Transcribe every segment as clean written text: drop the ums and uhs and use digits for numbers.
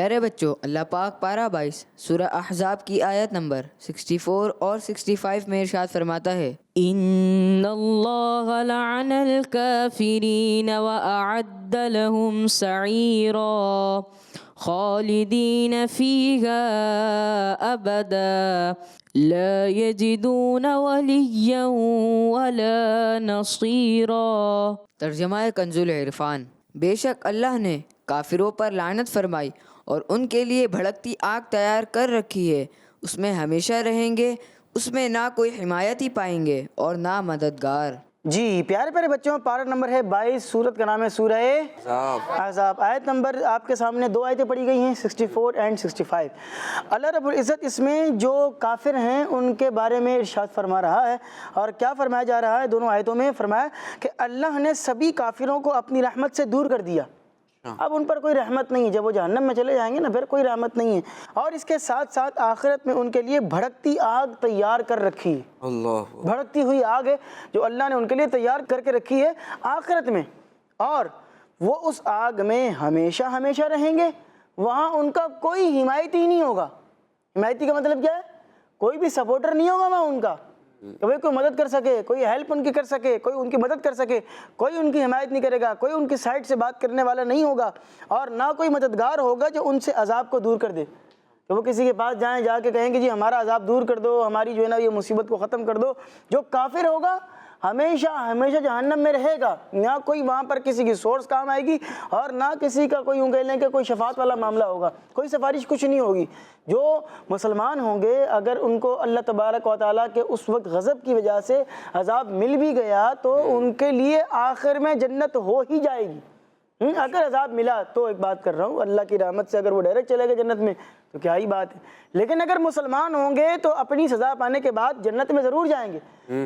پیارے بچوں، اللہ پاک پارہ 22 سورہ احزاب کی آیت نمبر 64 اور 65 میں ارشاد فرماتا ہے، ان اللہ لعن الکافرین واعد لهم سعیرا خالدین فیہا ابدا لا یجدون ولیا ولا نصیرا۔ ترجمہ کنز العرفان۔ بے شک اللہ نے کافروں پر لعنت فرمائی اور ان کے لیے بھڑکتی آگ تیار کر رکھی ہے، اس میں ہمیشہ رہیں گے، اس میں نہ کوئی حمایتی پائیں گے اور نہ مددگار۔ جی پیارے پیارے بچوں، پارہ نمبر ہے 22، سورت کا نام ہے سورہ احزاب۔ آیت نمبر آپ کے سامنے 2 آیتیں پڑھی گئی ہیں، 64 اینڈ 65۔ اللہ رب العزت اس میں جو کافر ہیں ان کے بارے میں ارشاد فرما رہا ہے، اور کیا فرمایا جا رہا ہے؟ دونوں آیتوں میں فرمایا کہ اللہ نے سبھی کافروں کو اپنی رحمت سے دور کر دیا، اب ان پر کوئی رحمت نہیں ہے، جب وہ جہنم میں چلے جائیں گے نا پھر کوئی رحمت نہیں ہے، اور اس کے ساتھ ساتھ آخرت میں ان کے لیے بھڑکتی آگ تیار کر رکھی ہے۔ اللہ، بھڑکتی ہوئی آگ ہے جو اللہ نے ان کے لیے تیار کر کے رکھی ہے آخرت میں، اور وہ اس آگ میں ہمیشہ ہمیشہ رہیں گے، وہاں ان کا کوئی حمایتی نہیں ہوگا۔ حمایتی کا مطلب کیا ہے؟ کوئی بھی سپورٹر نہیں ہوگا وہاں ان کا، کوئی مدد کر سکے، کوئی ہیلپ ان کی کر سکے، کوئی ان کی مدد کر سکے، کوئی ان کی حمایت نہیں کرے گا، کوئی ان کی سائڈ سے بات کرنے والا نہیں ہوگا، اور نہ کوئی مددگار ہوگا جو ان سے عذاب کو دور کر دے، کہ وہ کسی کے پاس جائیں، جا کے کہیں کہ جی ہمارا عذاب دور کر دو، ہماری جو ہے نا یہ مصیبت کو ختم کر دو۔ جو کافر ہوگا ہمیشہ ہمیشہ جہنم میں رہے گا، نہ کوئی وہاں پر کسی کی سورس کام آئے گی، اور نہ کسی کا کوئی یوں کہہ لیں کہ کوئی شفاعت والا معاملہ ہوگا، کوئی سفارش کچھ نہیں ہوگی۔ جو مسلمان ہوں گے اگر ان کو اللہ تبارک و تعالیٰ کے اس وقت غضب کی وجہ سے عذاب مل بھی گیا تو ان کے لیے آخر میں جنت ہو ہی جائے گی۔ اگر عذاب ملا تو ایک بات کر رہا ہوں، اللہ کی رحمت سے اگر وہ ڈائریکٹ چلے گئے جنت میں تو کیا ہی بات ہے، لیکن اگر مسلمان ہوں گے تو اپنی سزا پانے کے بعد جنت میں ضرور جائیں گے،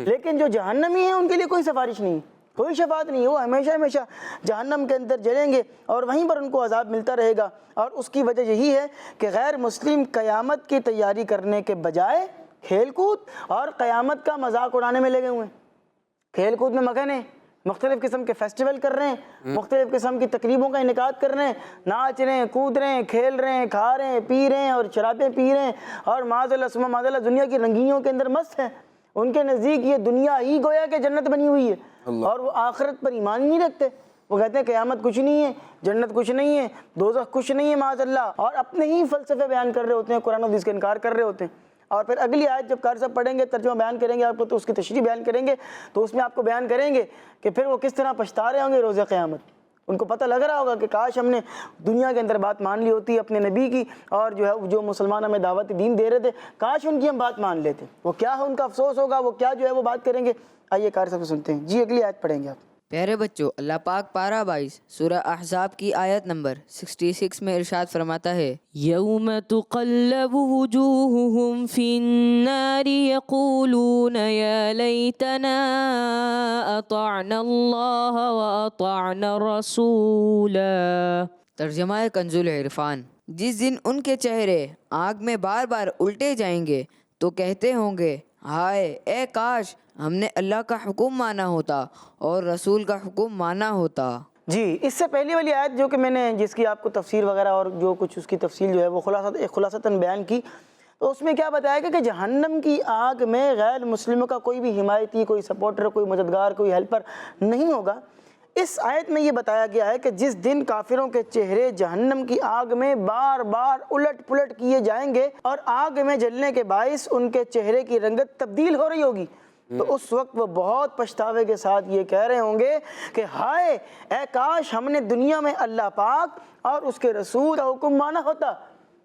لیکن جو جہنمی ہیں ان کے لیے کوئی سفارش نہیں، کوئی شفاعت نہیں، وہ ہمیشہ ہمیشہ جہنم کے اندر جلیں گے اور وہیں پر ان کو عذاب ملتا رہے گا۔ اور اس کی وجہ یہی ہے کہ غیر مسلم قیامت کی تیاری کرنے کے بجائے کھیل کود اور قیامت کا مذاق اڑانے میں لگے ہوئے ہیں، کھیل کود میں مگن ہیں، مختلف قسم کے فیسٹیول کر رہے ہیں، مختلف قسم کی تقریبوں کا انعقاد کر رہے ہیں، ناچ رہے ہیں، کود رہے ہیں، کھیل رہے ہیں، کھا رہے ہیں، پی رہے ہیں اور شرابیں پی رہے ہیں، اور معاذ اللہ ثم معاذ اللہ دنیا کی رنگینیوں کے اندر مست ہیں۔ ان کے نزدیک یہ دنیا ہی گویا کہ جنت بنی ہوئی ہے، اور وہ آخرت پر ایمان ہی نہیں رکھتے۔ وہ کہتے ہیں قیامت کچھ نہیں ہے، جنت کچھ نہیں ہے، دوزخ کچھ نہیں ہے معاذ اللہ، اور اپنے ہی فلسفے بیان کر رہے ہوتے ہیں، قرآن و حدیث کا انکار کر رہے ہوتے ہیں۔ اور پھر اگلی آیت جب قاری صاحب پڑھیں گے، ترجمہ بیان کریں گے آپ کو، تو اس کی تشریح بیان کریں گے، تو اس میں آپ کو بیان کریں گے کہ پھر وہ کس طرح پچھتا رہے ہوں گے روز قیامت۔ ان کو پتہ لگ رہا ہوگا کہ کاش ہم نے دنیا کے اندر بات مان لی ہوتی اپنے نبی کی، اور جو ہے جو مسلمان ہمیں دعوت دین دے رہے تھے کاش ان کی ہم بات مان لیتے۔ وہ کیا ہے ان کا افسوس ہوگا، وہ کیا جو ہے وہ بات کریں گے۔ آئیے قاری صاحب سے سنتے ہیں۔ جی اگلی آیت پڑھیں گے آپ۔ پیارے بچوں، اللہ پاک پارہ 22 سورہ احزاب کی آیت نمبر 66 میں ارشاد فرماتا ہے، یوم تقلب وجوہہم فی النار یقولون یا لیتنا اطعنا اللہ واطعنا الرسول۔ ترجمہ کنز العرفان۔ جس دن ان کے چہرے آگ میں بار بار الٹے جائیں گے تو کہتے ہوں گے، ہائے اے کاش ہم نے اللہ کا حکم مانا ہوتا اور رسول کا حکم مانا ہوتا۔ جی اس سے پہلی والی آیت جو کہ میں نے جس کی آپ کو تفسیر وغیرہ اور جو کچھ اس کی تفصیل جو ہے وہ خلاصتاً بیان کی، تو اس میں کیا بتایا گیا کہ جہنم کی آگ میں غیر مسلموں کا کوئی بھی حمایتی، کوئی سپورٹر، کوئی مددگار، کوئی ہیلپر نہیں ہوگا۔ اس آیت میں یہ بتایا گیا ہے کہ جس دن کافروں کے چہرے جہنم کی آگ میں بار بار الٹ پلٹ کیے جائیں گے اور آگ میں جلنے کے باعث ان کے چہرے کی رنگت تبدیل ہو رہی ہوگی، تو اس وقت وہ بہت پچھتاوے کے ساتھ یہ کہہ رہے ہوں گے کہ ہائے اے کاش ہم نے دنیا میں اللہ پاک اور اس کے رسول کا حکم مانا ہوتا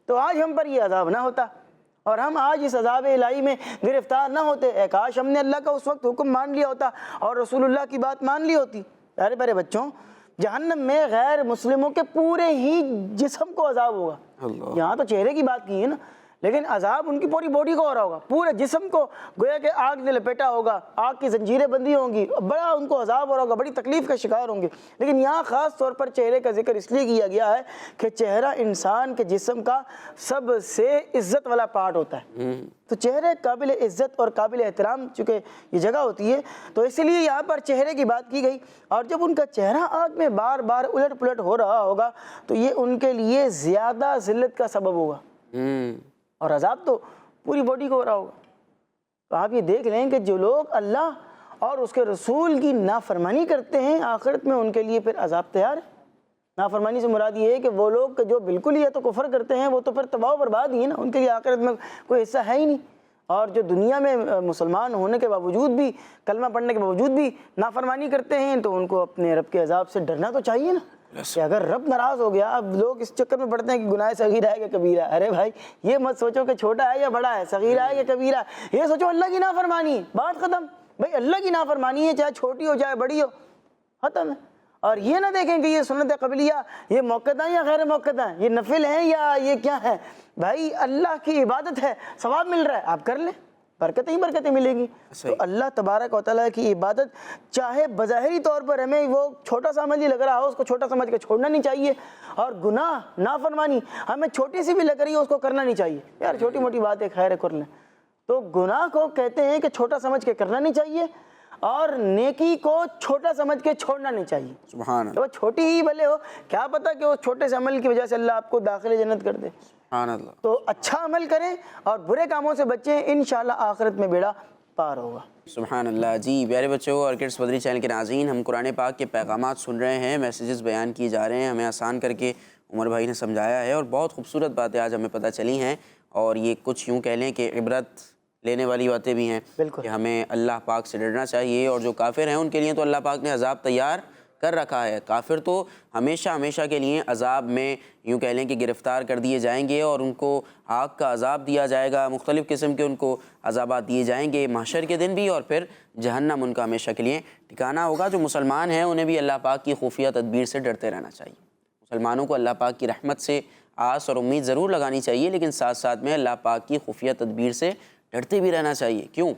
تو آج ہم پر یہ عذاب نہ ہوتا، اور ہم آج اس عذاب الہی میں گرفتار نہ ہوتے۔ اے کاش ہم نے اللہ کا اس وقت حکم مان لیا ہوتا اور رسول اللہ کی بات مان لی ہوتی۔ پیارے پیارے بچوں، جہنم میں غیر مسلموں کے پورے ہی جسم کو عذاب ہوگا۔ یہاں تو چہرے کی بات کی ہے نا، لیکن عذاب ان کی پوری باڈی کو ہو رہا ہوگا، پورے جسم کو گویا کہ آگ نے لپیٹا ہوگا، آگ کی زنجیریں بندی ہوں گی، بڑا ان کو عذاب ہو رہا ہوگا، بڑی تکلیف کا شکار ہوں گے۔ لیکن یہاں خاص طور پر چہرے کا ذکر اس لیے کیا گیا ہے کہ چہرہ انسان کے جسم کا سب سے عزت والا پارٹ ہوتا ہے، تو چہرے قابل عزت اور قابل احترام چونکہ یہ جگہ ہوتی ہے، تو اسی لیے یہاں پر چہرے کی بات کی گئی۔ اور جب ان کا چہرہ آگ میں بار بار الٹ پلٹ ہو رہا ہوگا تو یہ ان کے لیے زیادہ ذلت کا سبب ہوگا، اور عذاب تو پوری باڈی کو ہو رہا ہوگا۔ تو آپ یہ دیکھ لیں کہ جو لوگ اللہ اور اس کے رسول کی نافرمانی کرتے ہیں، آخرت میں ان کے لیے پھر عذاب تیار ہے۔ نافرمانی سے مراد یہ ہے کہ وہ لوگ جو بالکل ہی تو کفر کرتے ہیں وہ تو پھر تباہ و برباد ہی ہے نا، ان کے لیے آخرت میں کوئی حصہ ہے ہی نہیں۔ اور جو دنیا میں مسلمان ہونے کے باوجود بھی، کلمہ پڑھنے کے باوجود بھی نافرمانی کرتے ہیں، تو ان کو اپنے رب کے عذاب سے ڈرنا تو چاہیے نا، کہ اگر رب ناراض ہو گیا۔ اب لوگ اس چکر میں پڑتے ہیں کہ گناہ صغیرہ ہے یا کبیرہ ہے۔ ارے بھائی یہ مت سوچو کہ چھوٹا ہے یا بڑا ہے، صغیرہ ہے یا کبیرہ ہے، یہ سوچو اللہ کی نافرمانی ہے، بات ختم۔ بھائی اللہ کی نافرمانی ہے، چاہے چھوٹی ہو چاہے بڑی ہو، ختم ہے۔ اور یہ نہ دیکھیں کہ یہ سنت قبلیہ یہ موقع ہیں یا غیر موقع ہیں، یہ نفل ہیں یا یہ کیا ہے۔ بھائی اللہ کی عبادت ہے، ثواب مل رہا ہے، آپ کر لیں، برکتیں ہی برکتیں ملیں گی۔ تو اللہ تبارک و تعالیٰ کی عبادت چاہے بظاہری طور پر ہمیں وہ چھوٹا سا عمل ہی لگ رہا ہو، اس کو چھوٹا سمجھ کے چھوڑنا نہیں چاہیے، اور گناہ نافرمانی ہمیں چھوٹی سی بھی لگ رہی ہے اس کو کرنا نہیں چاہیے، یار چھوٹی موٹی بات ہے خیر ہے کر لیں۔ تو گناہ کو کہتے ہیں کہ چھوٹا سمجھ کے کرنا نہیں چاہیے، اور نیکی کو چھوٹا سمجھ کے چھوڑنا نہیں چاہیے۔ سبحان اللہ، وہ چھوٹی ہی بھلے ہو، کیا پتہ کہ وہ چھوٹے سے عمل کی وجہ سے اللہ آپ کو داخل جنت کر دے۔ سبحان اللہ۔ تو اچھا عمل کریں اور برے کاموں سے بچیں، انشاءاللہ آخرت میں بیڑا پار ہوگا۔ سبحان اللہ۔ جی پیارے بچوں اور کڈس مدری چینل کے ناظرین، ہم قرآن پاک کے پیغامات سن رہے ہیں، میسیجز بیان کیے جا رہے ہیں، ہمیں آسان کر کے عمر بھائی نے سمجھایا ہے، اور بہت خوبصورت باتیں آج ہمیں پتہ چلی ہیں، اور یہ کچھ یوں کہہ لیں کہ عبرت لینے والی باتیں بھی ہیں کہ ہمیں اللہ پاک سے ڈرنا چاہیے، اور جو کافر ہیں ان کے لیے تو اللہ پاک نے عذاب تیار کر رکھا ہے۔ کافر تو ہمیشہ ہمیشہ کے لیے عذاب میں یوں کہہ لیں کہ گرفتار کر دیے جائیں گے، اور ان کو آگ کا عذاب دیا جائے گا، مختلف قسم کے ان کو عذابات دیے جائیں گے محشر کے دن بھی، اور پھر جہنم ان کا ہمیشہ کے لیے ٹھکانہ ہوگا۔ جو مسلمان ہیں انہیں بھی اللہ پاک کی خفیہ تدبیر سے ڈرتے رہنا چاہیے۔ مسلمانوں کو اللہ پاک کی رحمت سے آس اور امید ضرور لگانی چاہیے، لیکن ساتھ ساتھ میں اللہ پاک کی خفیہ تدبیر سے ڈرتے بھی رہنا چاہیے۔ کیوں؟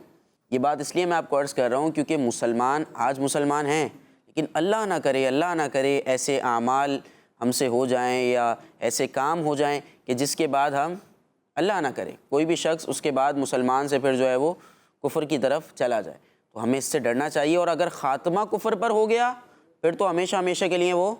یہ بات اس لیے میں آپ کو عرض کر رہا ہوں کیونکہ مسلمان آج مسلمان ہیں، لیکن اللہ نہ کرے ایسے اعمال ہم سے ہو جائیں یا ایسے کام ہو جائیں کہ جس کے بعد ہم، اللہ نہ کرے کوئی بھی شخص اس کے بعد مسلمان سے پھر جو ہے وہ کفر کی طرف چلا جائے، تو ہمیں اس سے ڈرنا چاہیے۔ اور اگر خاتمہ کفر پر ہو گیا پھر تو ہمیشہ ہمیشہ کے لیے وہ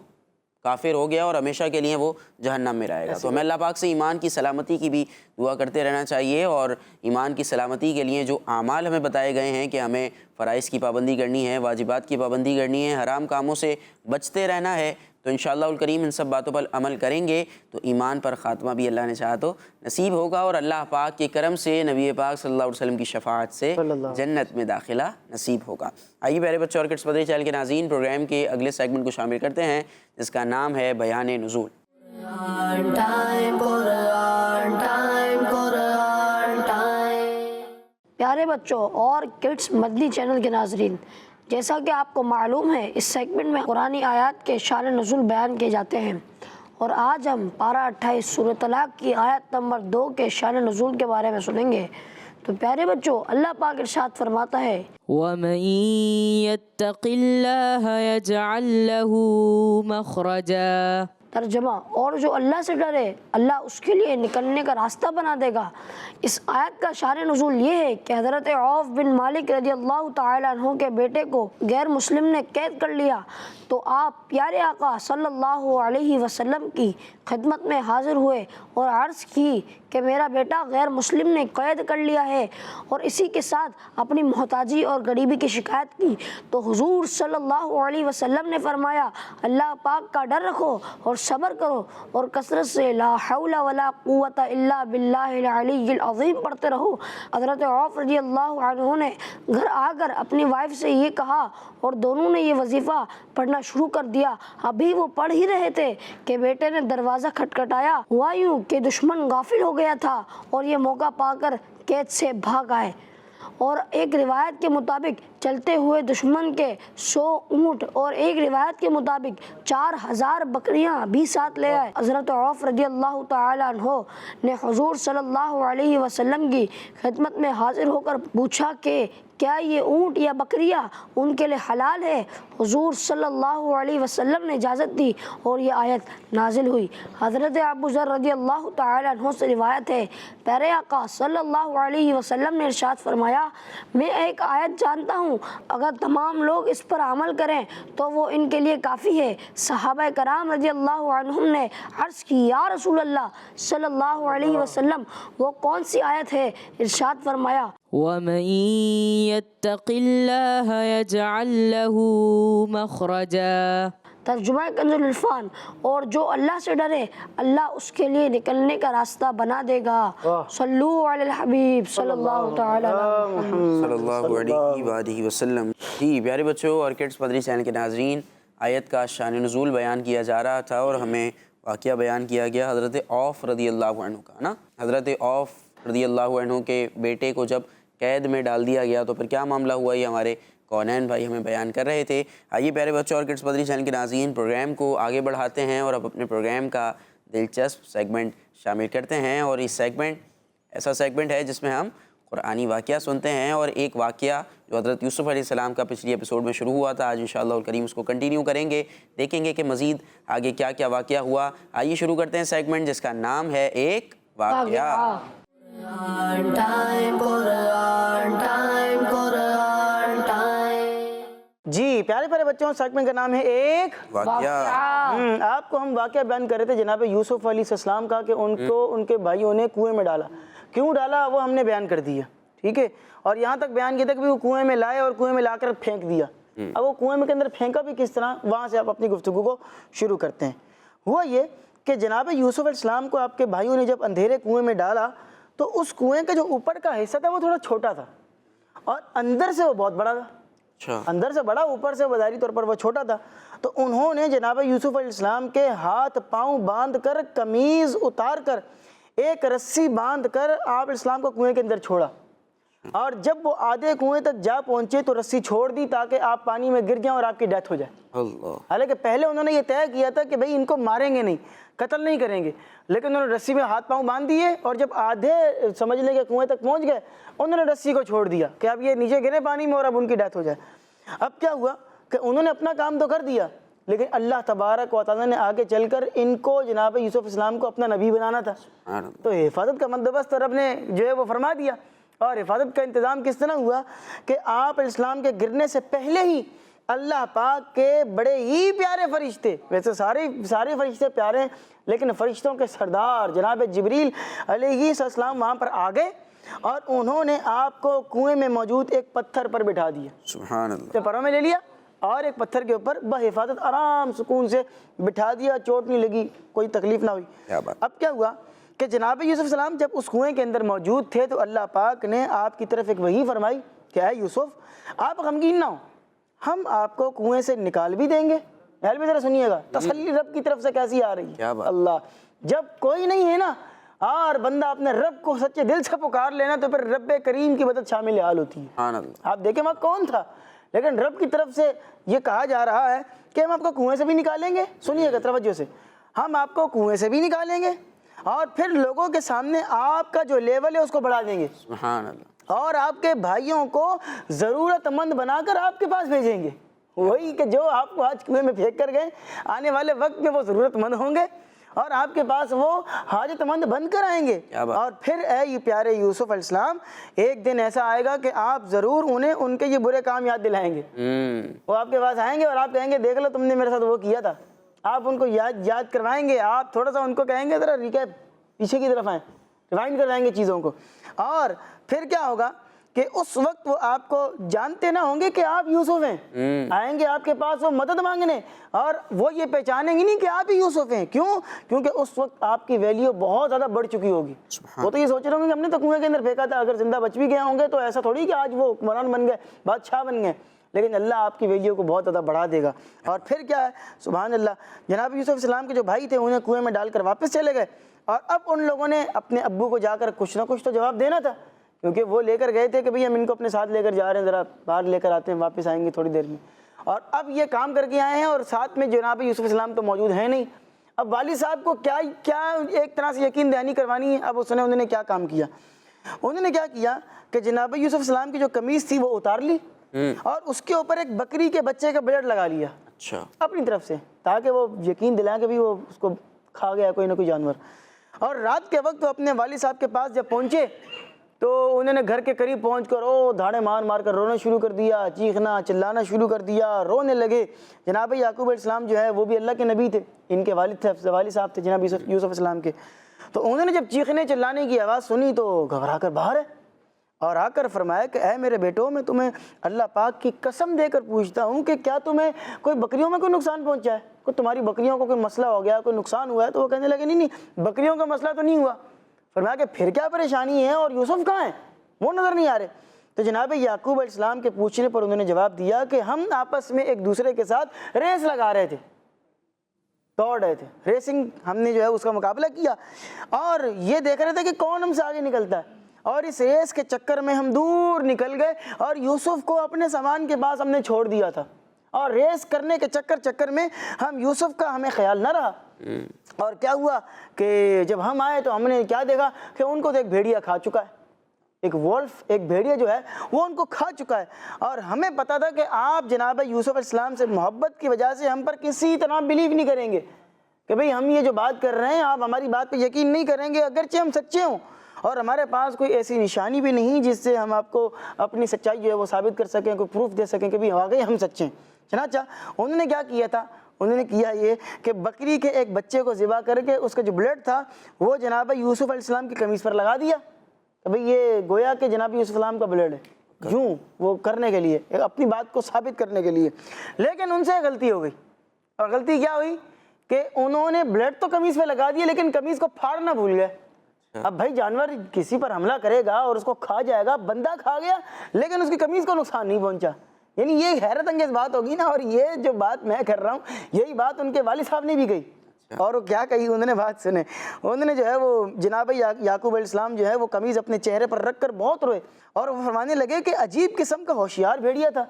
کافر ہو گیا اور ہمیشہ کے لیے وہ جہنم میں رہے گا۔ تو ہمیں اللہ پاک سے ایمان کی سلامتی کی بھی دعا کرتے رہنا چاہیے، اور ایمان کی سلامتی کے لیے جو اعمال ہمیں بتائے گئے ہیں کہ ہمیں فرائض کی پابندی کرنی ہے، واجبات کی پابندی کرنی ہے، حرام کاموں سے بچتے رہنا ہے، تو انشاءاللہ الکریم ان سب باتوں پر عمل کریں گے تو ایمان پر خاتمہ بھی اللہ نے چاہا تو نصیب ہوگا، اور اللہ پاک کے کرم سے نبی پاک صلی اللہ علیہ وسلم کی شفاعت سے جنت میں داخلہ نصیب ہوگا۔ آئیے پیارے بچوں اور کڈس مدری چینل کے ناظرین، پروگرام کے اگلے سیگمنٹ کو شامل کرتے ہیں جس کا نام ہے بیان نزول۔ Quran time, Quran time, Quran time. پیارے بچوں اور کڈس مدنی چینل کے ناظرین، جیسا کہ آپ کو معلوم ہے اس سیگمنٹ میں قرآنی آیات کے شان نزول بیان کیے جاتے ہیں، اور آج ہم پارہ 28 سورہ طلاق کی آیت نمبر 2 کے شان نزول کے بارے میں سنیں گے۔ تو پیارے بچوں اللہ پاک ارشاد فرماتا ہے وَمَن يَتَّقِ اللَّهَ يَجْعَل لَّهُ مَخْرَجًا، ترجمہ، اور جو اللہ سے ڈرے اللہ اس کے لیے نکلنے کا راستہ بنا دے گا۔ اس آیت کا شان نزول یہ ہے کہ حضرت عوف بن مالک رضی اللہ تعالی عنہ کے بیٹے کو غیر مسلم نے قید کر لیا، تو آپ پیارے آقا صلی اللہ علیہ وسلم کی خدمت میں حاضر ہوئے اور عرض کی کہ میرا بیٹا غیر مسلم نے قید کر لیا ہے، اور اسی کے ساتھ اپنی محتاجی اور غریبی کی شکایت کی، تو حضور صلی اللہ علیہ وسلم نے فرمایا اللہ پاک کا ڈر رکھو اور صبر کرو، اور کثرت سے لا حول ولا قوت الا باللہ العلی العظیم پڑھتے رہو۔ حضرت عوف رضی اللہ عنہ نے گھر آ کر اپنی وائف سے یہ کہا، اور دونوں نے یہ وظیفہ پڑھنا شروع کر دیا۔ ابھی وہ پڑھ ہی رہے تھے کہ بیٹے نے دروازہ کھٹکھٹایا، ہوا یوں کہ دشمن غافل ہو گیا تھا اور یہ موقع پا کر قید سے بھاگ آئے۔ اور ایک روایت کے مطابق چلتے ہوئے دشمن کے 100 اونٹ اور ایک روایت کے مطابق 4000 بکریاں بھی ساتھ لے آئے۔ حضرت عوف رضی اللہ تعالیٰ عنہ نے حضور صلی اللہ علیہ وسلم کی خدمت میں حاضر ہو کر پوچھا کہ کیا یہ اونٹ یا بکریاں ان کے لیے حلال ہے؟ حضور صلی اللہ علیہ وسلم نے اجازت دی اور یہ آیت نازل ہوئی۔ حضرت ابو ذر رضی اللہ تعالیٰ عنہ سے روایت ہے، پیارے آقا صلی اللہ علیہ وسلم نے ارشاد فرمایا، میں ایک آیت جانتا ہوں، اگر تمام لوگ اس پر عمل کریں تو وہ ان کے لیے کافی ہے۔ صحابہ کرام رضی اللہ عنہم نے عرض کی، یا رسول اللہ صلی اللہ علیہ وسلم وہ کون سی آیت ہے؟ ارشاد فرمایا، وَمَن يَتَّقِ اللَّهَ يَجْعَل لَّهُ مَخْرَجًا۔ ترجمہ کنز العرفان، اور جو اللہ سے ڈرے اللہ اس کے لیے نکلنے کا راستہ بنا دے گا۔ صلو علی الحبیب صلی اللہ تعالی علیہ وسلم۔ صلی اللہ علیہ وآلہ وسلم۔ جی پیارے بچوں اور کڈس مدری چینل کے ناظرین، آیت کا شان نزول بیان کیا جا رہا تھا اور ہمیں واقعہ بیان کیا گیا حضرت عوف رضی اللہ عنہ کا نا۔ حضرت عوف رضی اللہ عنہ کے بیٹے کو جب قید میں ڈال دیا گیا تو پھر کیا معاملہ ہوا، یہ ہمارے کونین بھائی ہمیں بیان کر رہے تھے۔ آئیے پیارے بچوں اور کڈس مدری چینل کے ناظرین، پروگرام کو آگے بڑھاتے ہیں اور اب اپنے پروگرام کا دلچسپ سیگمنٹ شامل کرتے ہیں، اور اس سیگمنٹ ایسا سیگمنٹ ہے جس میں ہم قرآنی واقعہ سنتے ہیں، اور ایک واقعہ جو حضرت یوسف علیہ السلام کا پچھلی ایپیسوڈ میں شروع ہوا تھا، آج انشاءاللہ الکریم اس کو کنٹینیو کریں گے، دیکھیں گے کہ مزید آگے کیا کیا واقعہ ہوا۔ آئیے شروع کرتے ہیں سیگمنٹ جس کا نام ہے ایک واقعہ۔ Quran time, Quran time, Quran time. جی پیارے پیارے بچوں، سیگمنٹ کا نام ہے ایک واقعہ۔ آپ کو ہم واقعہ بیان کر رہے تھے جناب یوسف علیہ السلام کا کہ ان کو ان کے بھائیوں نے کنویں میں ڈالا، کیوں ڈالا وہ ہم نے بیان کر دیا، ٹھیک ہے، اور یہاں تک بیان کیا تھا کہ وہ کنویں میں لائے اور کنویں میں لا کر پھینک دیا۔ اب وہ کنویں کے اندر پھینکا بھی کس طرح، وہاں سے آپ اپنی گفتگو کو شروع کرتے ہیں۔ ہوا یہ کہ جناب یوسف علیہ السلام کو آپ کے بھائیوں نے جب اندھیرے کنویں میں ڈالا تو اس کنویں کا جو اوپر کا حصہ تھا وہ تھوڑا چھوٹا تھا اور اندر سے وہ بہت بڑا تھا، اندر سے بڑا، اوپر سے بظاہری طور پر وہ چھوٹا تھا۔ تو انہوں نے جناب یوسف علیہ السلام کے ہاتھ پاؤں باندھ کر، قمیض اتار کر، ایک رسی باندھ کر آپ علیہ السلام کو کنویں کے اندر چھوڑا، اور جب وہ آدھے کنویں تک جا پہنچے تو رسی چھوڑ دی تاکہ آپ پانی میں گر جائیں اور آپ کی ڈیتھ ہو جائے۔ حالانکہ پہلے انہوں نے یہ طے کیا تھا کہ بھئی ان کو ماریں گے نہیں، قتل نہیں کریں گے، لیکن انہوں نے رسی میں ہاتھ پاؤں باندھ دیے اور جب آدھے سمجھ لیں کہ کنویں تک پہنچ گئے انہوں نے رسی کو چھوڑ دیا کہ اب یہ نیچے گرے پانی میں اور اب ان کی ڈیتھ ہو جائے۔ اب کیا ہوا کہ انہوں نے اپنا کام تو کر دیا، لیکن اللہ تبارک و تعالیٰ نے آگے چل کر ان کو جناب یوسف علیہ السلام کو اپنا نبی بنانا تھا، تو حفاظت کا بندوبست رب نے جو ہے وہ فرما دیا۔ اور حفاظت کا انتظام کس طرح ہوا کہ آپ علیہ السلام کے گرنے سے پہلے ہی اللہ پاک کے بڑے ہی پیارے فرشتے، ویسے سارے فرشتے پیارے ہیں لیکن فرشتوں کے سردار جناب جبریل علیہ السلام وہاں پر آ گئے اور انہوں نے آپ کو کنویں میں موجود ایک پتھر پر بٹھا دیا، سبحان اللہ، پروں میں لے لیا اور ایک پتھر کے اوپر بحفاظت آرام سکون سے بٹھا دیا، چوٹ نہیں لگی، کوئی تکلیف نہ ہوئی۔ اب کیا ہوا کہ جناب یوسف علیہ السلام جب اس کنویں کے اندر موجود تھے تو اللہ پاک نے آپ کی طرف ایک وحی فرمائی کہ اے یوسف آپ غمگین نہ ہو، ہم آپ کو کنویں سے نکال بھی دیں گے۔ یار بھی ذرا سنیے گا تسلی رب کی طرف سے کیسی آ رہی ہے۔ اللہ جب کوئی نہیں ہے نا اور بندہ اپنے رب کو سچے دل سے پکار لینا تو پھر رب کریم کی مدد شامل حال ہوتی ہے۔ آپ دیکھیں وہاں کون تھا، لیکن رب کی طرف سے یہ کہا جا رہا ہے کہ ہم آپ کو کنویں سے بھی نکالیں گے، سنیے گا توجہ سے، ہم آپ کو کنویں سے بھی نکالیں گے اور پھر لوگوں کے سامنے آپ کا جو لیول ہے اس کو بڑھا دیں گے، سبحان اللہ، اور آپ کے بھائیوں کو ضرورت مند بنا کر آپ کے پاس بھیجیں گے، وہی کہ جو آپ کو آج کنویں میں پھینک کر گئے آنے والے وقت میں وہ ضرورت مند ہوں گے اور آپ کے پاس وہ حاجت مند بن کر آئیں گے۔ اور پھر اے یہ پیارے یوسف علیہ السلام ایک دن ایسا آئے گا کہ آپ ضرور انہیں ان کے یہ برے کام یاد دلائیں گے، وہ آپ کے پاس آئیں گے اور آپ کہیں گے دیکھ لو تم نے میرے ساتھ وہ کیا تھا، آپ ان کو یاد کروائیں گے، آپ تھوڑا سا ان کو کہیں گے ذرا ریکیپ پیچھے کی طرف آئیں، ریوائنڈ کروائیں گے چیزوں کو، اور پھر کیا ہوگا کہ اس وقت وہ آپ کو جانتے نہ ہوں گے کہ آپ یوسف ہیں، آئیں گے آپ کے پاس وہ مدد مانگنے اور وہ یہ پہچانیں گے نہیں کہ آپ ہی یوسف ہیں، کیوں؟ کیونکہ اس وقت آپ کی ویلیو بہت زیادہ بڑھ چکی ہوگی۔ وہ تو یہ سوچ رہے ہوں گے کہ ہم نے تو کنویں کے اندر پھینکا تھا، اگر زندہ بچ بھی گئے ہوں گے تو ایسا تھوڑی کہ آج وہ حکمران بن گئے، بادشاہ بن گئے، لیکن اللہ آپ کی ویلیو کو بہت زیادہ بڑھا دے گا۔ اور پھر کیا ہے سبحان اللہ، جناب یوسف علیہ السلام کے جو بھائی تھے انہیں کنویں میں ڈال کر واپس چلے گئے اور اب ان لوگوں نے اپنے ابو کو جا کر کچھ نہ کچھ تو جواب دینا تھا کیونکہ وہ لے کر گئے تھے کہ بھئی ہم ان کو اپنے ساتھ لے کر جا رہے ہیں، ذرا باہر لے کر آتے ہیں، واپس آئیں گے تھوڑی دیر میں، اور اب یہ کام کر کے آئے ہیں اور ساتھ میں جناب یوسف علیہ السلام تو موجود ہیں نہیں۔ اب والد صاحب کو کیا ایک طرح سے یقین دہانی کروانی ہے۔ اب انہوں نے کیا کام کیا، انہوں نے کیا کیا کہ جناب یوسف علیہ السلام کی جو قمیص تھی وہ اتار لی اور اس کے اوپر ایک بکری کے بچے کا بلڈ لگا لیا اچھا، اپنی طرف سے، تاکہ وہ یقین دلائیں کہ بھی وہ اس کو کھا گیا کوئی نہ کوئی جانور۔ اور رات کے وقت وہ اپنے والد صاحب کے پاس جب پہنچے تو انہوں نے گھر کے قریب پہنچ کر دھاڑے مار مار کر رونا شروع کر دیا، چیخنا چلانا شروع کر دیا، رونے لگے۔ جناب یعقوب علیہ السلام جو ہے وہ بھی اللہ کے نبی تھے، ان کے والد صاحب تھے جناب یوسف علیہ السلام کے۔ تو انہوں نے جب چیخنے چلانے کی آواز سنی تو گھبرا کر باہر ہے اور آ کر فرمایا کہ اے میرے بیٹوں، میں تمہیں اللہ پاک کی قسم دے کر پوچھتا ہوں کہ کیا تمہیں کوئی بکریوں میں کوئی نقصان پہنچا ہے، کوئی تمہاری بکریوں کو کوئی مسئلہ ہو گیا، کوئی نقصان ہوا ہے؟ تو وہ کہنے لگے نہیں بکریوں کا مسئلہ تو نہیں ہوا۔ فرمایا کہ پھر کیا پریشانی ہے اور یوسف کہاں ہیں، وہ نظر نہیں آ رہے؟ تو جناب یعقوب علیہ السلام کے پوچھنے پر انہوں نے جواب دیا کہ ہم آپس میں ایک دوسرے کے ساتھ ریس لگا رہے تھے، دوڑ رہے تھے، ریسنگ ہم نے جو ہے اس کا مقابلہ کیا اور یہ دیکھ رہے تھے کہ کون ہم سے آگے نکلتا ہے، اور اس ریس کے چکر میں ہم دور نکل گئے اور یوسف کو اپنے سامان کے پاس ہم نے چھوڑ دیا تھا، اور ریس کرنے کے چکر میں ہم یوسف کا ہمیں خیال نہ رہا۔ اور کیا ہوا کہ جب ہم آئے تو ہم نے کیا دیکھا کہ ان کو تو ایک بھیڑیا کھا چکا ہے، ایک وولف، ایک بھیڑیا جو ہے وہ ان کو کھا چکا ہے، اور ہمیں پتا تھا کہ آپ جناب یوسف علیہ السلام سے محبت کی وجہ سے ہم پر کسی طرح بلیو نہیں کریں گے کہ بھئی ہم یہ جو بات کر رہے ہیں آپ ہماری بات پہ یقین نہیں کریں گے اگرچہ ہم سچے ہوں، اور ہمارے پاس کوئی ایسی نشانی بھی نہیں جس سے ہم آپ کو اپنی سچائی جو ہے وہ ثابت کر سکیں، کوئی پروف دے سکیں کہ بھی واقعی ہم سچے ہیں۔ چنانچہ انہوں نے کیا کیا تھا، انہوں نے کیا یہ کہ بکری کے ایک بچے کو ذبح کر کے اس کا جو بلڈ تھا وہ جناب یوسف علیہ السلام کی قمیص پر لگا دیا کہ بھئی یہ گویا کہ جناب یوسف علیہ السلام کا بلڈ ہے، یوں وہ کرنے کے لیے، اپنی بات کو ثابت کرنے کے لیے۔ لیکن ان سے غلطی ہو گئی، اور غلطی کیا ہوئی کہ انہوں نے بلڈ تو قمیص پہ لگا دیا لیکن قمیص کو پھاڑنا بھول گئے۔ اب بھائی جانور کسی پر حملہ کرے گا اور اس کو کھا جائے گا، بندہ کھا گیا لیکن اس کی قمیص کو نقصان نہیں پہنچا، یعنی یہ حیرت انگیز بات ہوگی نا۔ اور یہ جو بات میں کر رہا ہوں یہی بات ان کے والد صاحب نے بھی کہی، اور وہ کیا کہی انہوں نے بات سنے، انہوں نے جو ہے وہ جناب یعقوب علیہ السلام جو ہے وہ قمیض اپنے چہرے پر رکھ کر بہت روئے، اور وہ فرمانے لگے کہ عجیب قسم کا ہوشیار بھیڑیا تھا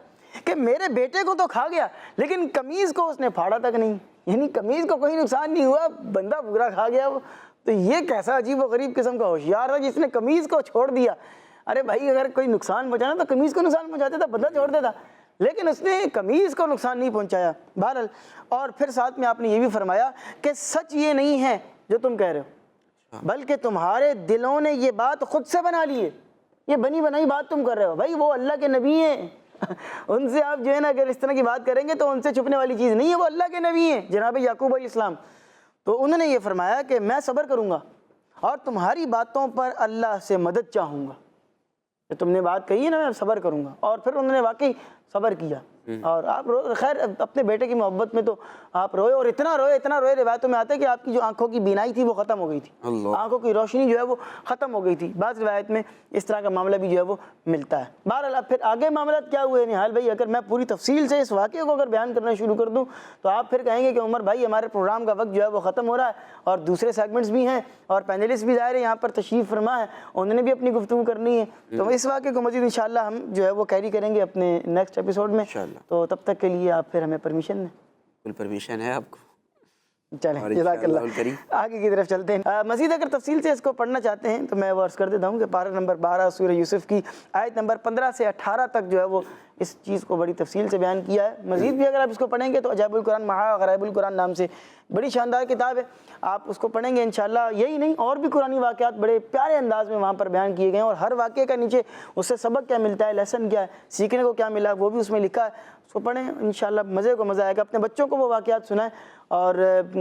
کہ میرے بیٹے کو تو کھا گیا لیکن قمیض کو اس نے پھاڑا تک نہیں، یعنی قمیض کو کوئی نقصان نہیں ہوا، بندہ پورا کھا گیا وہ۔ تو یہ کیسا عجیب و غریب قسم کا ہوشیار تھا جس نے قمیض کو چھوڑ دیا۔ ارے بھائی اگر کوئی نقصان پہنچانا تو قمیض کو نقصان پہنچاتا تھا، بندہ چھوڑ دیتا، لیکن اس نے قمیض کو نقصان نہیں پہنچایا۔ بہرحال اور پھر ساتھ میں آپ نے یہ بھی فرمایا کہ سچ یہ نہیں ہے جو تم کہہ رہے ہو، بلکہ تمہارے دلوں نے یہ بات خود سے بنا لی ہے، یہ بنی بنائی بات تم کر رہے ہو۔ بھائی وہ اللہ کے نبی ہیں، ان سے آپ جو ہے نا اگر اس طرح کی بات کریں گے تو ان سے چھپنے والی چیز نہیں ہے، وہ اللہ کے نبی ہیں جناب یعقوب علیہ السلام۔ تو انہوں نے یہ فرمایا کہ میں صبر کروں گا اور تمہاری باتوں پر اللہ سے مدد چاہوں گا، کہ تم نے بات کہی ہے نا میں صبر کروں گا۔ اور پھر انہوں نے واقعی صبر کیا، اور آپ خیر اپنے بیٹے کی محبت میں تو آپ روئے، اور اتنا روئے روایتوں میں آتا ہے کہ آپ کی جو آنکھوں کی بینائی تھی وہ ختم ہو گئی تھی، آنکھوں کی روشنی جو ہے وہ ختم ہو گئی تھی۔ بعض روایت میں اس طرح کا معاملہ بھی جو ہے وہ ملتا ہے۔ بہرحال اب پھر آگے معاملات کیا ہوئے نہال بھائی، اگر میں پوری تفصیل سے اس واقعے کو اگر بیان کرنا شروع کر دوں تو آپ پھر کہیں گے کہ عمر بھائی ہمارے پروگرام کا وقت جو ہے وہ ختم ہو رہا ہے، اور دوسرے سیگمنٹس بھی ہیں اور پینلسٹ بھی ظاہر ہے یہاں پر تشریف فرما ہے، انہوں نے بھی اپنی گفتگو کرنی ہے۔ تو اس واقعے کو مزید انشاءاللہ ہم جو ہے وہ کیری کریں گے اپنے نیکسٹ ایپیسوڈ میں، تو تب تک کے لیے آپ پھر ہمیں پرمیشن دیں۔ فل پرمیشن ہے آپ کو، چلیں جزاک اللہ، آگے کی طرف چلتے ہیں۔ مزید اگر تفصیل سے اس کو پڑھنا چاہتے ہیں تو میں وہ عرض کر دیتا ہوں کہ پارہ نمبر 12 سورہ یوسف کی آیت نمبر 15 سے 18 تک جو ہے وہ اس چیز کو بڑی تفصیل سے بیان کیا ہے۔ مزید بھی اگر آپ اس کو پڑھیں گے تو عجائب القرآن محا غرائب القرآن نام سے بڑی شاندار کتاب ہے، آپ اس کو پڑھیں گے انشاءاللہ۔ یہی نہیں اور بھی قرآنی واقعات بڑے پیارے انداز میں وہاں پر بیان کیے گئے ہیں، اور ہر واقعے کا نیچے اس سے سبق کیا ملتا ہے، لیسن کیا ہے، سیکھنے کو کیا ملا وہ بھی اس میں لکھا ہے۔ اس کو پڑھیں انشاءاللہ، مزے کو مزہ آئے گا۔ اپنے بچوں کو وہ واقعات سنائیں، اور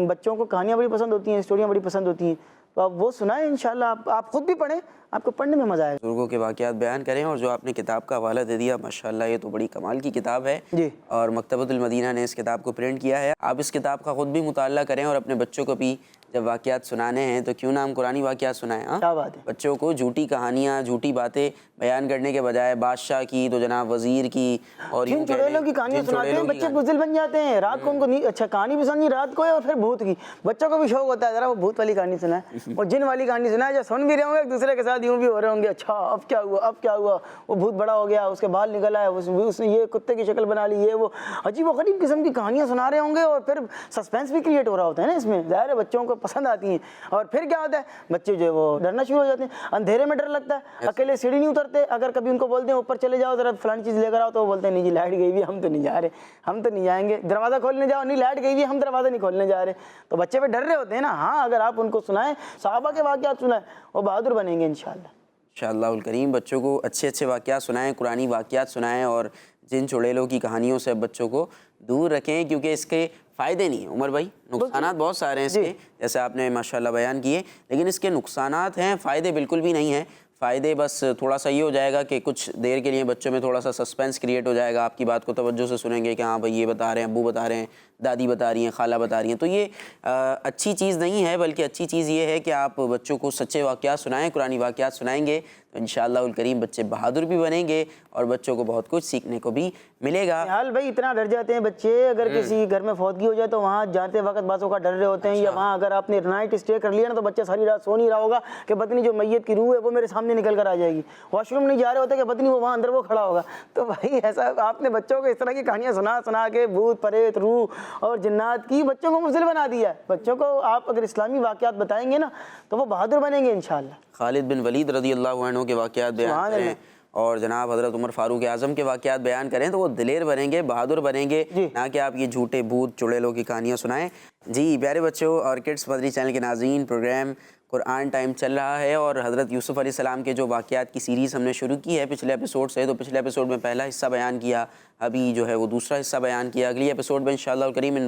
بچوں کو کہانیاں بڑی پسند ہوتی ہیں، اسٹوریاں بڑی پسند ہوتی ہیں، تو آپ وہ سنائیں انشاءاللہ، آپ خود بھی پڑھیں، آپ کو پڑھنے میں مزہ آئے گا۔ بزرگوں کے واقعات بیان کریں، اور جو آپ نے کتاب کا حوالہ دے دیا ماشاءاللہ یہ تو بڑی کمال کی کتاب ہے جی، اور مکتبۃ المدینہ نے اس کتاب کو پرنٹ کیا ہے۔ آپ اس کتاب کا خود بھی مطالعہ کریں اور اپنے بچوں کو بھی جب واقعات سنانے ہیں تو کیوں نہ ہم قرآنی واقعات سنائیں. ہاں کیا بات ہے. بچوں کو جھوٹی کہانیاں جھوٹی باتیں بیان کرنے کے بجائے بادشاہ کی تو جناب وزیر کی اور جن چڑیلوں کی کہانیاں سناتے ہیں بچے بزدل بن جاتے ہیں. رات کو ان کو نہیں اچھا کہانی بھی سننی رات کو ہے اور پھر بھوت کی. بچوں کو بھی شوق ہوتا ہے ذرا وہ بھوت والی کہانی سنائے اور جن والی کہانی سنائے. جو سن بھی رہے ہوں گے ایک دوسرے کے ساتھ یوں بھی ہو رہے ہوں گے اچھا اب کیا ہوا اب کیا ہوا, وہ بھوت بڑا ہو گیا, اس کے بال نکل آئے, اس نے یہ کتے کی شکل بنا لی, یہ وہ عجیب و غریب قسم کی کہانیاں سنا رہے ہوں گے. اور پھر سسپینس بھی کریٹ ہو رہا ہوتا ہے نا اس میں, ظاہر ہے بچوں کو پسند آتی ہیں. اور پھر کیا ہوتا ہے بچے جو ہے وہ ڈرنا شروع ہو جاتے ہیں. اندھیرے میں ڈر لگتا ہے, اکیلے سیڑھی نہیں اترتے. اگر کبھی ان کو بولتے ہیں اوپر چلے جاؤ ذرا فلانی چیز لے کر آؤ تو وہ بولتے ہیں نہیں جی لائٹ گئی ہوئی ہم تو نہیں جا رہے, ہم تو نہیں جائیں گے. دروازہ کھولنے جاؤ نہیں لائٹ گئی ہوئی ہم دروازہ نہیں کھولنے جا رہے. تو بچے پہ ڈر رہے ہوتے ہیں نا. ہاں اگر آپ ان کو سنائیں صحابہ کے واقعات سنائیں وہ بہادر بنیں گے انشاءاللہ. انشاءاللہ الکریم بچوں کو اچھے اچھے واقعات سنائیں, قرآنی واقعات سنائیں اور جن چڑیلوں کی کہانیوں سے بچوں کو دور رکھیں کیونکہ اس کے فائدے نہیں ہیں. عمر بھائی نقصانات بہت سارے ہیں اس کے جیسے آپ نے ماشاءاللہ بیان کیے, لیکن اس کے نقصانات ہیں, فائدے بالکل بھی نہیں ہیں. فائدے بس تھوڑا سا یہ ہو جائے گا کہ کچھ دیر کے لیے بچوں میں تھوڑا سا سسپینس کریٹ ہو جائے گا. آپ کی بات کو توجہ سے سنیں گے کہ ہاں بھائی یہ بتا رہے ہیں, ابو بتا رہے ہیں, دادی بتا رہی ہیں, خالہ بتا رہی ہیں. تو یہ اچھی چیز نہیں ہے, بلکہ اچھی چیز یہ ہے کہ آپ بچوں کو سچے واقعات سنائیں, قرآنی واقعات سنائیں گے تو انشاءاللہ الکریم بچے بہادر بھی بنیں گے اور بچوں کو بہت کچھ سیکھنے کو بھی ملے گا. حال بھائی اتنا ڈر جاتے ہیں بچے, اگر کسی گھر میں فوتگی ہو جائے تو وہاں جاتے وقت بعضوں کا ڈر رہے ہوتے ہیں. یا وہاں اگر آپ نے نائٹ اسٹے کر لیا نا تو بچہ ساری رات سو نہیں رہا ہوگا کہ پتہ نہیں جو میت کی روح ہے وہ میرے سامنے نکل کر آ جائے گی. واش روم نہیں جا رہے ہوتے کہ پتہ نہیں وہ وہاں اندر وہ کھڑا ہوگا. تو بھائی ایسا آپ نے بچوں کو اس طرح کی کہانیاں سنا کے بھوت پریت روح اور جنات کی بچوں کو مبتلا بنا دیا ہے. بچوں کو آپ اگر اسلامی واقعات بتائیں گے نا تو وہ بہادر بنیں گے انشاءاللہ. خالد بن ولید رضی اللہ عنہ کے واقعات بیان کریں اور جناب حضرت عمر فاروق اعظم کے واقعات بیان کریں تو وہ دلیر بنیں گے, بہادر بنیں گے, نہ کہ آپ یہ جھوٹے بھوت چڑیلوں کی کہانیاں سنائیں. جی پیارے بچوں اور کڈس مدری چینل کے ناظرین, پروگرام قرآن ٹائم چل رہا ہے اور حضرت یوسف علیہ السلام کے جو واقعات کی سیریز ہم نے شروع کی ہے پچھلے ایپیسوڈ سے. تو پچھلے ایپیسوڈ میں پہلا حصہ بیان کیا, ابھی جو ہے وہ دوسرا حصہ بیان کیا. اگلی ایپیسوڈ میں انشاءاللہ الکریم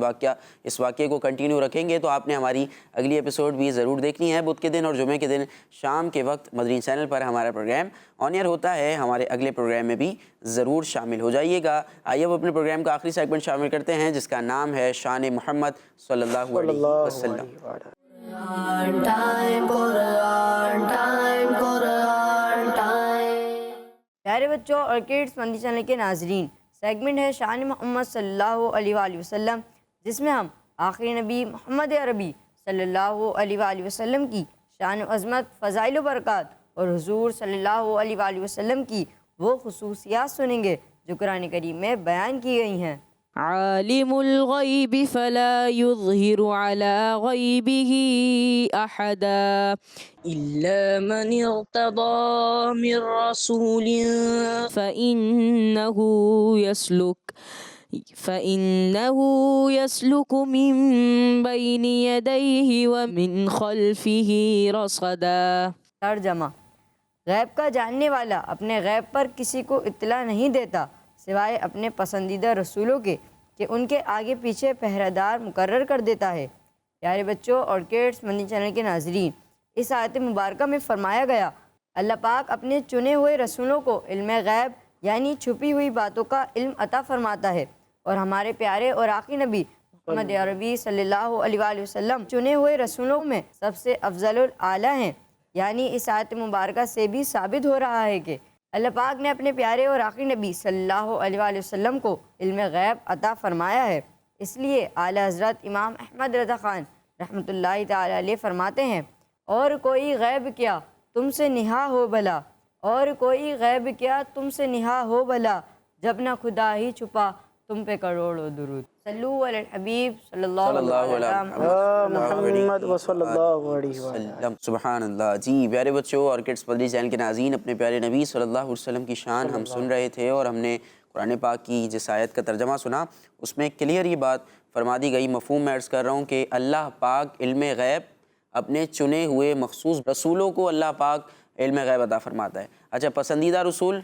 اس واقعے کو کنٹینیو رکھیں گے. تو آپ نے ہماری اگلی ایپیسوڈ بھی ضرور دیکھنی ہے. بدھ کے دن اور جمعے کے دن شام کے وقت مدری چینل پر ہمارا پروگرام آن ایئر ہوتا ہے. ہمارے اگلے پروگرام میں بھی ضرور شامل ہو جائیے گا. آئیے وہ اپنے پروگرام کا آخری سیگمنٹ شامل کرتے ہیں جس کا نام ہے شان محمد صلی اللہ علیہ وسلم. Quran time, Quran time, Quran time. پیارے بچوں اور کڈس مدنی چینل کے ناظرین, سیگمنٹ ہے شان محمد صلی اللہ علیہ وآلہ وسلم, جس میں ہم آخری نبی محمد عربی صلی اللہ علیہ وآلہ وسلم کی شان و عظمت, فضائل و برکات اور حضور صلی اللہ علیہ وآلہ وسلم کی وہ خصوصیات سنیں گے جو قرآن کریم میں بیان کی گئی ہیں. عالم الغیب فلا یظہر علی غیبہ احدا الا من ارتضی من رسول فإنه يسلك من بين يديه ومن خلفه رصدا. ترجمہ: غیب کا جاننے والا اپنے غیب پر کسی کو اطلاع نہیں دیتا سوائے اپنے پسندیدہ رسولوں کے کہ ان کے آگے پیچھے پہرہ دار مقرر کر دیتا ہے. پیارے بچوں اور کڈس مدنی چینل کے ناظرین, اس آیت مبارکہ میں فرمایا گیا اللہ پاک اپنے چنے ہوئے رسولوں کو علم غیب یعنی چھپی ہوئی باتوں کا علم عطا فرماتا ہے. اور ہمارے پیارے اور آخری نبی محمد عربی صلی اللہ علیہ وآلہ وسلم چنے ہوئے رسولوں میں سب سے افضل الاعلیٰ ہیں. یعنی اس آیت مبارکہ سے بھی ثابت ہو رہا ہے کہ اللہ پاک نے اپنے پیارے اور آخری نبی صلی اللہ علیہ وآلہ وسلم کو علم غیب عطا فرمایا ہے. اس لیے اعلیٰ حضرت امام احمد رضا خان رحمۃ اللہ تعالی علیہ فرماتے ہیں, اور کوئی غیب کیا تم سے نہا ہو بھلا, اور کوئی غیب کیا تم سے نہا ہو بھلا, جب نہ خدا ہی چھپا تم پہ کروڑوں درود. صلو علی الحبیب صلی اللہ علیہ محمد صلی اللہ علیہ وسلم. سبحان اللہ. جی پیارے بچوں اور کڈس مدری چینل کے ناظرین, اپنے پیارے نبی صلی اللہ علیہ وسلم کی شان ہم سن رہے تھے اور ہم نے قرآن پاک کی جس آیت کا ترجمہ سنا اس میں کلیئر یہ بات فرما دی گئی. مفہوم میں عرض کر رہا ہوں کہ اللہ پاک علم غیب اپنے چنے ہوئے مخصوص رسولوں کو اللہ پاک علم غیب عطا فرماتا ہے. اچھا, پسندیدہ رسول,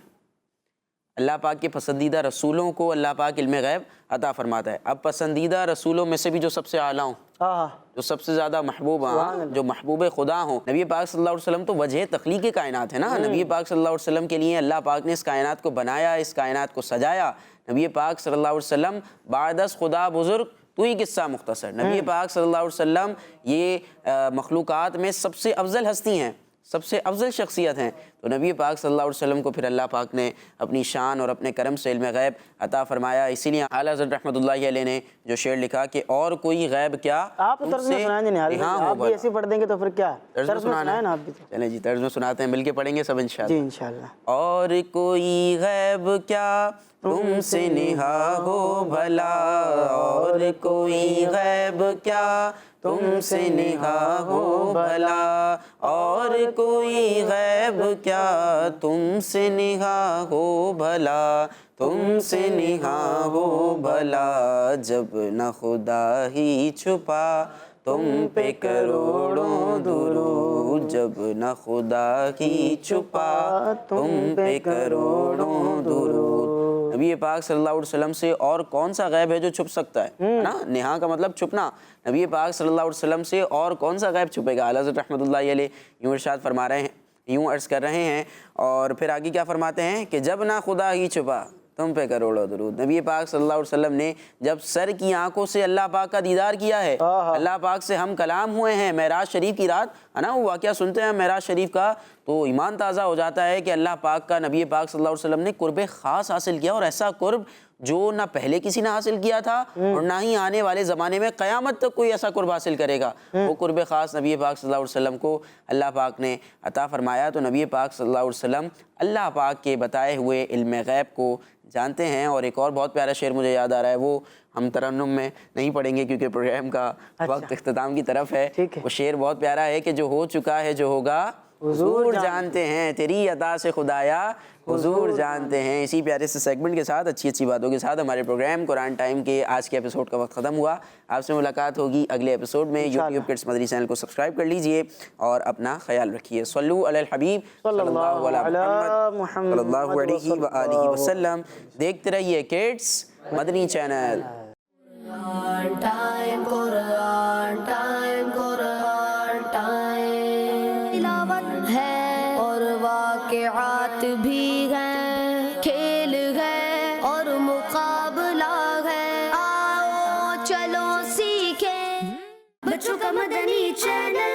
اللہ پاک کے پسندیدہ رسولوں کو اللہ پاک علم غیب عطا فرماتا ہے. اب پسندیدہ رسولوں میں سے بھی جو سب سے اعلیٰ ہوں, جو سب سے زیادہ محبوب ہوں, جو محبوب خدا ہوں, نبی پاک صلی اللہ علیہ وسلم تو وجہ تخلیق کائنات ہے نا. نبی پاک صلی اللہ علیہ وسلم کے لیے اللہ پاک نے اس کائنات کو بنایا, اس کائنات کو سجایا. نبی پاک صلی اللہ علیہ وسلم بعد از خدا بزرگ تو یہ قصہ مختصر. نبی پاک صلی اللہ علیہ وسلم یہ مخلوقات میں سب سے افضل ہستی ہیں, سب سے افضل شخصیت ہیں. تو نبی پاک صلی اللہ علیہ وسلم کو پھر اللہ پاک نے اپنی شان اور اپنے کرم سے علم غیب عطا فرمایا. اسی لیے اعلیٰ حضرت رحمۃ اللہ علیہ نے جو شعر لکھا کہ اور کوئی غیب کیا آپ طرز میں سنائیں گے, آپ بھی ایسے پڑھ دیں گے تو پھر کیا طرز میں سنائیں نا آپ بھی. چلیں جی طرز میں سناتے ہیں, مل کے پڑھیں گے سب انشاءاللہ. جی انشاءاللہ. اور کوئی غیب کیا تم سے نہا ہو بھلا, اور کوئی غیب کیا تم سے نہا ہو بھلا, اور کوئی غیب کیا تم سے نہا ہو بھلا, تم سے نہا ہو بھلا, جب نہ خدا ہی چھپا تم پہ کروڑوں درود, جب نہ خدا ہی چھپا تم پہ کروڑوں درود. نبی پاک صلی اللہ علیہ وسلم سے اور کون سا غیب ہے جو چھپ سکتا ہے نا, نہا کا مطلب چھپنا. نبی پاک صلی اللہ علیہ وسلم سے اور کون سا غیب چھپے گا. اعلیٰ حضرت رحمۃ اللہ علیہ یوں ارشاد فرما رہے ہیں, یوں عرض کر رہے ہیں, اور پھر آگے کیا فرماتے ہیں کہ جب نہ خدا ہی چھپا تم پہ کروڑوں درود. نبی پاک صلی اللہ علیہ وسلم نے جب سر کی آنکھوں سے اللہ پاک کا دیدار کیا ہے, اللہ پاک سے ہم کلام ہوئے ہیں معراج شریف کی رات ہے نا, وہ واقعہ سنتے ہیں معراج شریف کا تو ایمان تازہ ہو جاتا ہے کہ اللہ پاک کا نبی پاک صلی اللہ علیہ وسلم نے قرب خاص حاصل کیا, اور ایسا قرب جو نہ پہلے کسی نے حاصل کیا تھا اور نہ ہی آنے والے زمانے میں قیامت تک کوئی ایسا قرب حاصل کرے گا. وہ قرب خاص نبی پاک صلی اللہ علیہ وسلم کو اللہ پاک نے عطا فرمایا. تو نبی پاک صلی اللہ علیہ وسلم اللہ پاک کے بتائے ہوئے علم غیب کو جانتے ہیں. اور ایک اور بہت پیارا شعر مجھے یاد آ رہا ہے, وہ ہم ترنم میں نہیں پڑھیں گے کیونکہ پروگرام کا وقت اختتام کی طرف ہے. وہ شعر بہت پیارا ہے کہ جو ہو چکا ہے جو ہوگا حضور جانتے ہیں, تیری عطا سے خدایا حضور جانتے ہیں. اسی پیارے سے سیگمنٹ کے ساتھ اچھی باتوں کے ساتھ ہمارے پروگرام قرآن ٹائم کے آج کے ایپیسوڈ کا وقت ختم ہوا. آپ سے ملاقات ہوگی اگلے ایپیسوڈ میں. یوٹیوب کڈس مدنی چینل کو سبسکرائب کر لیجئے اور اپنا خیال رکھیے. صلو علی الحبیب صلی اللہ علیہ محمد صلی اللہ علیہ وآلہ وسلم. دیکھتے رہیے کڈس مدنی channel. Quran time, Quran time, Quran time. تلاوت ہے اور واقعات بھی ہیں, کھیل ہے اور مقابلہ ہے, آؤ چلو سیکھیں بچوں کا مدنی چینل.